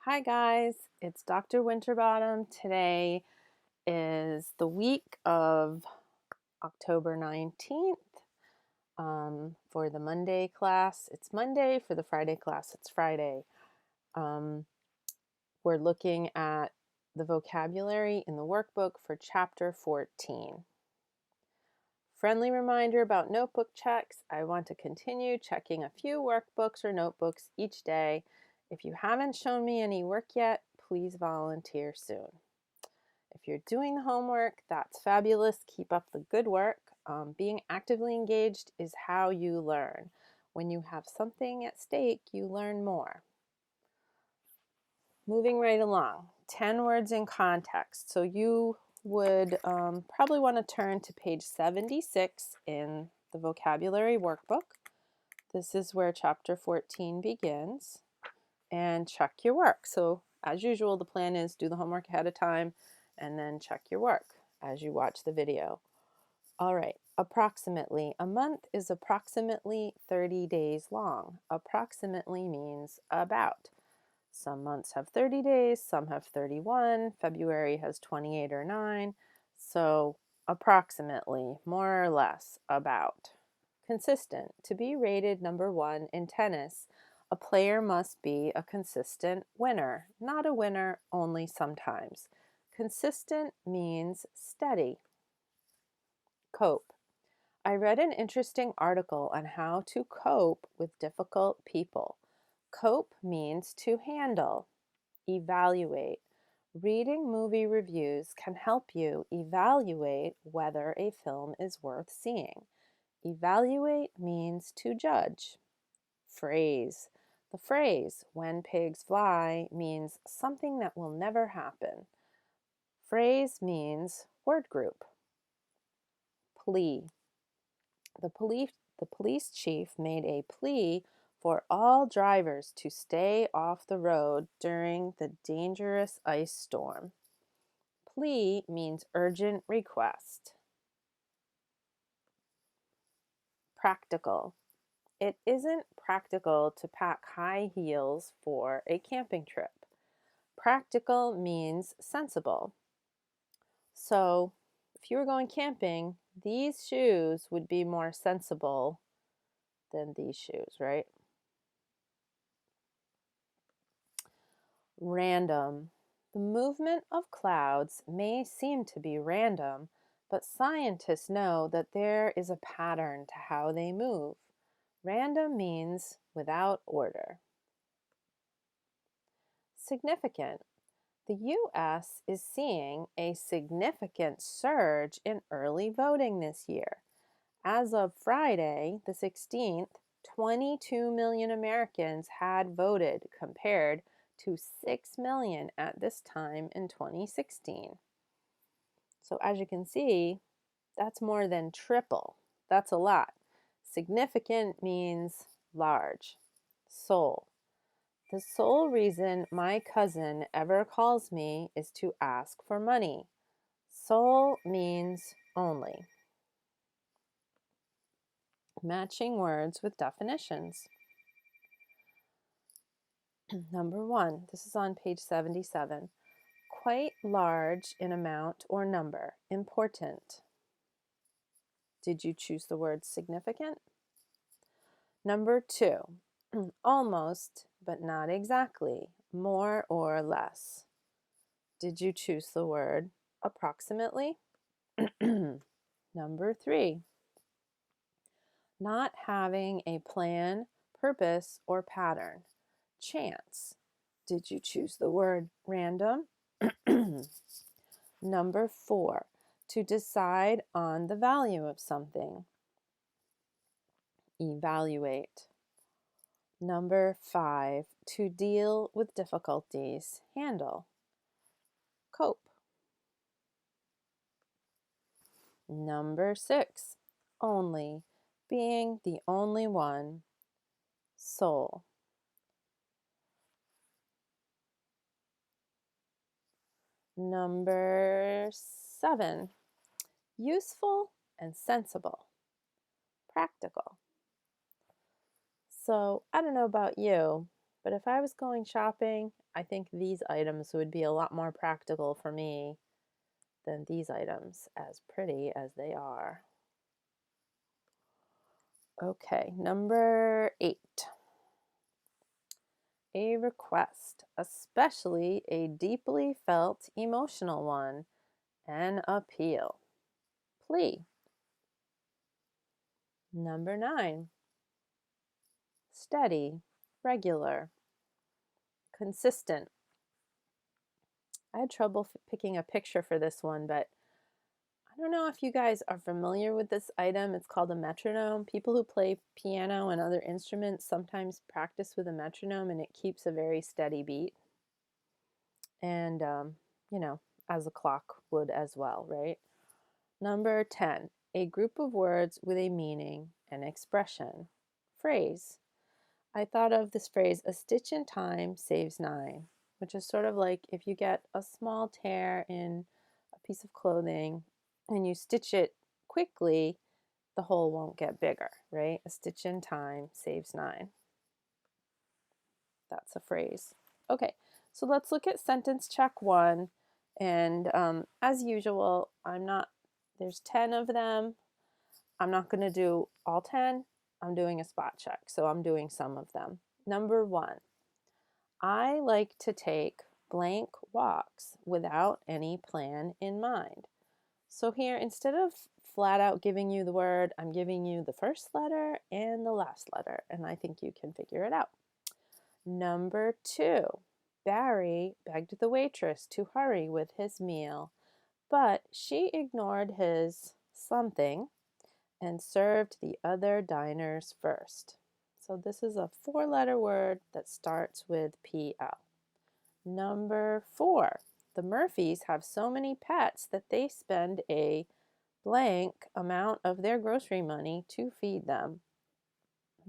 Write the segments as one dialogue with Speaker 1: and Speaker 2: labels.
Speaker 1: Hi guys, it's Dr. Winterbottom. Today is the week of October 19th for the Monday class. It's Monday. For the Friday class, it's Friday. We're looking at the vocabulary in the workbook for chapter 14. Friendly reminder about notebook checks. I want to continue checking a few workbooks or notebooks each day. If you haven't shown me any work yet, please volunteer soon. If you're doing the homework, that's fabulous. Keep up the good work. Being actively engaged is how you learn. When you have something at stake, you learn more. Moving right along, 10 words in context. So you would probably want to turn to page 76 in the vocabulary workbook. This is where chapter 14 begins. And check your work. So as usual, the plan is do the homework ahead of time and then check your work as you watch the video. All right, approximately. A month is approximately 30 days long. Approximately means about. Some months have 30 days, some have 31. February has 28 or 9. So approximately, more or less, about. Consistent. To be rated number 1 in tennis, a player must be a consistent winner, not a winner only sometimes. Consistent means steady. Cope. I read an interesting article on how to cope with difficult people. Cope means to handle. Evaluate. Reading movie reviews can help you evaluate whether a film is worth seeing. Evaluate means to judge. Phrase. The phrase, when pigs fly, means something that will never happen. Phrase means word group. Plea. The police chief made a plea for all drivers to stay off the road during the dangerous ice storm. Plea means urgent request. Practical. It isn't practical to pack high heels for a camping trip. Practical means sensible. So, if you were going camping, these shoes would be more sensible than these shoes, right? Random. The movement of clouds may seem to be random, but scientists know that there is a pattern to how they move. Random means without order. Significant. The U.S. is seeing a significant surge in early voting this year. As of Friday, the 16th, 22 million Americans had voted compared to 6 million at this time in 2016. So as you can see, that's more than triple. That's a lot. Significant means large. Sole. The sole reason my cousin ever calls me is to ask for money. Sole means only. Matching words with definitions. Number 1, this is on page 77. Quite large in amount or number. Important. Did you choose the word significant? Number 2, almost but not exactly. More or less. Did you choose the word approximately? Number 3, not having a plan, purpose, or pattern. Chance. Did you choose the word random? Number 4, to decide on the value of something. Evaluate. Number 5, to deal with difficulties. Handle. Cope. Number 6, only. Being the only one. Sole. Number 7, useful and sensible. Practical. So I don't know about you, But if I was going shopping, I think these items would be a lot more practical for me than these items, as pretty as they are. Okay, number 8. A request, especially a deeply felt emotional one, an appeal. Plea. Number 9. Steady, regular, consistent. I had trouble picking a picture for this one, but I don't know if you guys are familiar with this item. It's called a metronome. People who play piano and other instruments sometimes practice with a metronome, and it keeps a very steady beat. And, you know, as a clock would as well, right? Number 10, a group of words with a meaning and expression. Phrase. I thought of this phrase, a stitch in time saves 9, which is sort of like if you get a small tear in a piece of clothing and you stitch it quickly, the hole won't get bigger, right? A stitch in time saves 9. That's a phrase. Okay, so let's look at sentence check 1. And as usual, there's 10 of them. I'm not going to do all 10. I'm doing a spot check, so I'm doing some of them. Number 1, I like to take blank walks without any plan in mind. So here, instead of flat out giving you the word, I'm giving you the first letter and the last letter, and I think you can figure it out. Number 2, Barry begged the waitress to hurry with his meal, but she ignored his something and served the other diners first. So this is a 4-letter word that starts with PL. Number 4, the Murphys have so many pets that they spend a blank amount of their grocery money to feed them.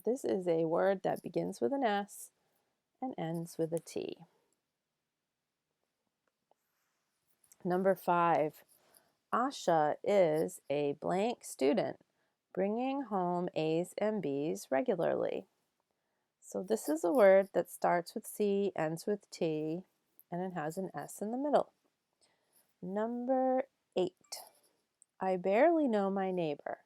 Speaker 1: This is a word that begins with an S and ends with a T. Number 5, Asha is a blank student, bringing home A's and B's regularly. So this is a word that starts with C, ends with T, and it has an S in the middle. Number 8, I barely know my neighbor.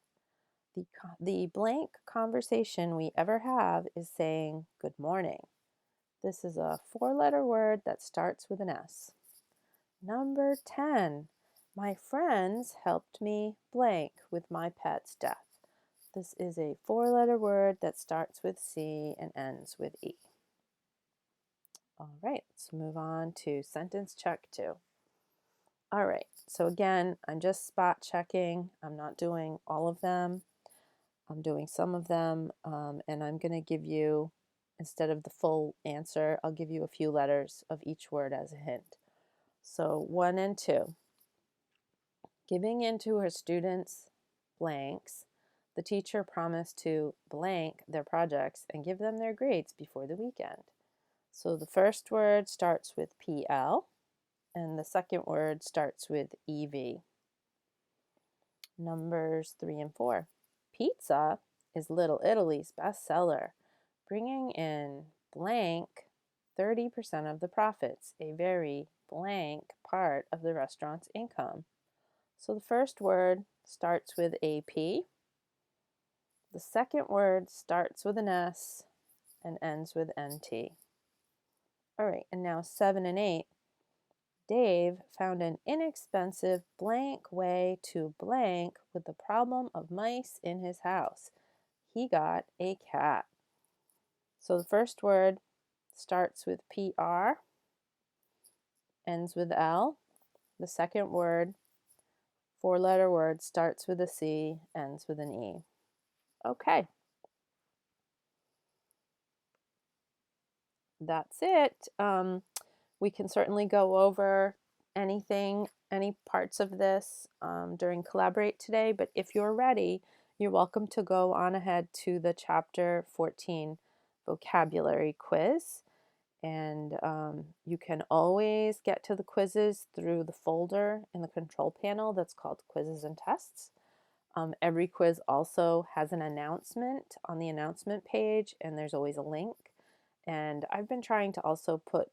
Speaker 1: The blank conversation we ever have is saying good morning. This is a 4-letter word that starts with an S. Number 10, my friends helped me blank with my pet's death. This is a 4-letter word that starts with C and ends with E. All right, let's move on to sentence check 2. All right, so again, I'm just spot checking. I'm not doing all of them. I'm doing some of them, and I'm going to give you, instead of the full answer, I'll give you a few letters of each word as a hint. So 1 and 2. Giving in to her students' blanks, the teacher promised to blank their projects and give them their grades before the weekend. So the first word starts with PL, and the second word starts with EV. Numbers 3 and 4. Pizza is Little Italy's bestseller, bringing in blank 30% of the profits, a very blank part of the restaurant's income. So the first word starts with AP. The second word starts with an S and ends with NT. All right, and now 7 and 8. Dave found an inexpensive blank way to blank with the problem of mice in his house. He got a cat. So the first word starts with PR, ends with L. The second word, 4-letter word, starts with a C, ends with an E. Okay. That's it. We can certainly go over anything, any parts of this during Collaborate today, but if you're ready, you're welcome to go on ahead to the Chapter 14 vocabulary quiz. And you can always get to the quizzes through the folder in the control panel that's called Quizzes and Tests. Every quiz also has an announcement on the announcement page, and there's always a link. And I've been trying to also put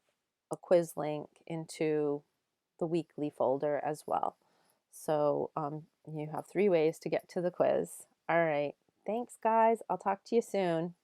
Speaker 1: a quiz link into the weekly folder as well. So you have 3 ways to get to the quiz. All right. Thanks, guys. I'll talk to you soon.